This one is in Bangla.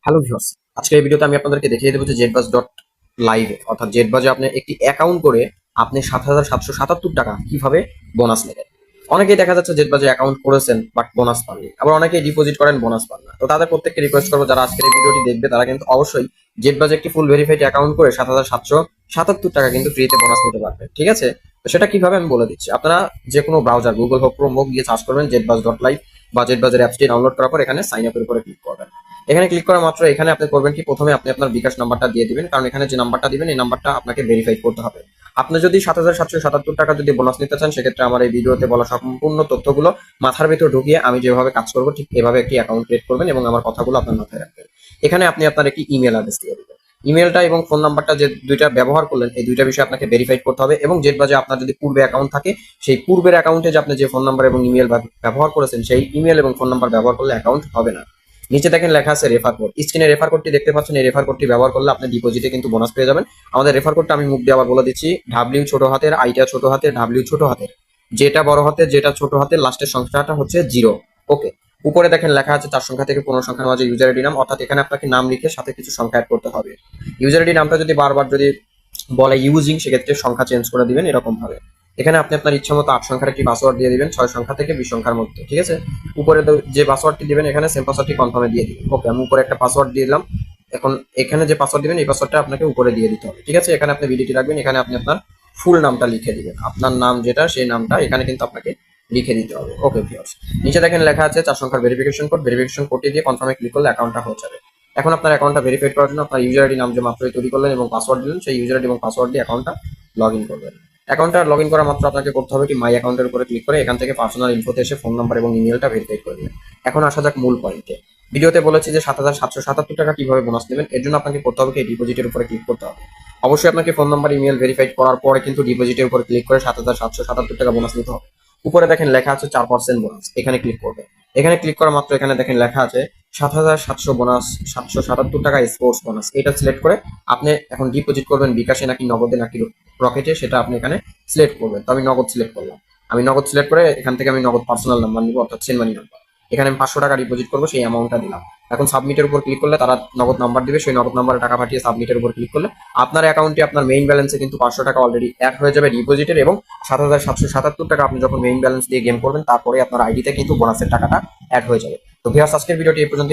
হ্যালো ভিউয়ার্স, আজকের এই ভিডিওতে আমি আপনাদেরকে দেখিয়ে দেবো যে জেটবাস ডট লাইভে অর্থাৎ জেটবাজে আপনি একটি অ্যাকাউন্ট করে আপনি ৭,৭৭৭ টাকা কিভাবে বোনাস নেবেন। অনেকেই দেখা যাচ্ছে জেটবাজে অ্যাকাউন্ট করেছেন বাট বোনাস পাননি, আবার অনেকেই ডিপোজিট করেন বোনাস পান না। তো তাদের প্রত্যেককে রিকোয়েস্ট করবো যারা আজকের এই ভিডিওটি দেখবে তারা কিন্তু অবশ্যই জেটবাজে একটি ফুল ভেরিফাইড অ্যাকাউন্ট করে ৭,৭৭৭ টাকা কিন্তু ফ্রিতে বোনাস নিতে পারবে। ঠিক আছে, তো সেটা কিভাবে আমি বলে দিচ্ছি। আপনারা যে কোনো ব্রাউজার গুগল হোক ক্রোম হোক গিয়ে সার্চ করবেন জেটবাজ ডট লাইভ বা জেটবাজের অ্যাপসটি ডাউনলোড করার পর এখানে সাইন আপের উপরে ক্লিক করবেন। এখানে ক্লিক করা মাত্র এখানে আপনি করবেন কি, প্রথমে আপনি আপনার বিকাশ নাম্বারটা দিয়ে দিবেন, কারণ এখানে যে নাম্বারটা দিবেন এই নাম্বারটা আপনাকে ভেরিফাই করতে হবে। আপনি যদি ৭,৭৭৭ টাকা যদি বোনাস নিতে চান, সেক্ষেত্রে আমার এই ভিডিওতে বলা সম্পূর্ণ তথ্যগুলো মাথার ভিতর ঢুকিয়ে আমি যেভাবে কাজ করবো ঠিক এভাবে একটি অ্যাকাউন্ট ক্রিয়েট করবেন এবং আমার কথাগুলো আপনার মাথায় রাখবেন। এখানে আপনি আপনার একটি ইমেল অ্যাড্রেস দিয়ে দিবেন। ইমেলটা এবং ফোন নাম্বারটা যে দুইটা ব্যবহার করলেন এই দুইটা বিষয় আপনাকে ভেরিফাই করতে হবে, এবং জেটবাজে আপনার যদি পূর্বে অ্যাকাউন্ট থাকে সেই পূর্বের অ্যাকাউন্টে যে আপনি যে ফোন নাম্বার এবং ইমেল ব্যবহার করেছেন সেই ইমেল এবং ফোন নাম্বার ব্যবহার করলে অ্যাকাউন্ট হবে না। নিচে দেখেন লেখা আছে রেফার কোড, স্ক্রিনে রেফার কোডটি দেখতে পাচ্ছেন। এই রেফার কোডটি ব্যবহার করলে আপনি ডিপোজিটে কিন্তু বোনাস পেয়ে যাবেন। আমাদের রেফার কোডটা আমি মুখ দিয়ে আবার বলে দিচ্ছি, ডাব্লিউ ছোট হাতের, আইটা ছোট হাতের, ডাব্লিউ ছোট হাতের, যেটা বড় হাতের যেটা ছোট হাতের, লাস্টের সংখ্যাটা হচ্ছে 0। ওকে, উপরে দেখেন লেখা আছে 4 সংখ্যা থেকে 15 সংখ্যার মাঝে ইউজার আইডি নাম, অর্থাৎ এখানে আপনাকে নাম লিখে সাথে কিছু সংখ্যা অ্যাড করতে হবে। ইউজার আইডি নামটা যদি বারবার যদি বলে ইউজিং, সেক্ষেত্রে সংখ্যা চেঞ্জ করে দিবেন এরকম ভাবে। এখানে আপনি আপনার ইচ্ছা মতো 8 সংখ্যার একটি পাসওয়ার্ড দিয়ে দিবেন, 6 সংখ্যা থেকে 20 সংখ্যার মধ্যে। ঠিক আছে, উপরে যে পাসওয়ার্ডটি দিবেন এখানে সেম পাসওয়ার্ডটি কনফার্মে দিয়ে দিবেন। ওকে, আমি উপরে একটা পাসওয়ার্ড দিয়ে দিলাম। এখন এখানে যে পাসওয়ার্ড দিবেন এই পাসওয়ার্ডটা আপনাকে উপরে দিয়ে দিতে হবে। ঠিক আছে, এখানে আপনি ভিডিওটি রাখবেন, এখানে আপনি আপনার ফুল নামটা লিখে দিবেন, আপনার নাম যেটা সেই নামটা এখানে কিন্তু আপনাকে লিখে দিতে হবে। ওকে ভিউয়ার্স, নিচে দেখেন লেখা আছে 4 সংখ্যার ভেরিফিকেশন কোড, ভেরিফিকেশন কোডটি দিয়ে কনফার্মে ক্লিক করলে অ্যাকাউন্টটা হয়ে যাবে। এখন আপনার অ্যাকাউন্টটা ভেরিফাইড করার জন্য আপনার ইউজার আইডি নাম যে মাত্রই তৈরি করলেন এবং পাসওয়ার্ড দিলেন, সেই ইউজার আইডি এবং পাসওয়ার্ড দিয়ে অ্যাকাউন্টটা লগ ইন করবেন। অ্যাকাউন্টটা লগ ইন করা মাত্র আপনাকে করতে হবে কি, মাই অ্যাকাউন্টের উপরে ক্লিক করে এখান থেকে পার্সোনাল ইনফোতে এসে ফোন নাম্বার এবং ইমেলটা ভেরিফাই করে নেবেন। এখন আসা যাক মূল পয়েন্টে। ভিডিওতে বলেছি যে ৭,৭৭৭ টাকা কিভাবে বোনাস নেবেন। এর জন্য আপনাকে করতে হবে কি, ডিপোজিটের উপরে ক্লিক করতে হবে। অবশ্যই আপনাকে ফোন নাম্বার ইমেল ভেরিফাইড করার পরে কিন্তু ডিপোজিটের উপরে ক্লিক করে ৭,৭৭৭ টাকা বোনাস নিতে হবে। উপরে দেখেন লেখা আছে 4% বোনাস, এখানে ক্লিক করবে। এখানে ক্লিক করা মাত্র এখানে দেখেন লেখা আছে ৭,৭০০ বোনাস, ৭৭৭ টাকা স্পোর্টস বোনাস। এটা সিলেক্ট করে আপনি এখন ডিপোজিট করবেন বিকাশে নাকি নগদে নাকি রকেটে, সেটা আপনি এখানে সিলেক্ট করবেন। তো আমি নগদ সিলেক্ট করলাম। আমি নগদ সিলেক্ট করে এখান থেকে আমি নগদ পার্সোনাল নাম্বার নিব, অর্থাৎ সেন্ড মানি নাম্বার। এখানে আমি 500 টাকা ডিপোজিট করবো, সেই অ্যামাউন্টটা দিলাম। এখন সাবমিটের উপর ক্লিক করলে তারা নগদ নাম্বার দিবে, সেই নগদ নাম্বারে টাকা পাঠিয়ে সাবমিটের উপর ক্লিক করলে আপনার অ্যাকাউন্টে আপনার মেইন ব্যালেন্সে কিন্তু 500 টাকা অলরেডি অ্যাড হয়ে যাবে ডিপোজিটের, এবং ৭,৭৭৭ টাকা আপনি যখন মেইন ব্যালেন্স দিয়ে গেম করবেন তারপরে আপনার আইডিতে কিন্তু বোনাসের টাকাটা অ্যাড হয়ে যাবে। তো ভিউয়ার্স, আজকের ভিডিওটি এই পর্যন্ত।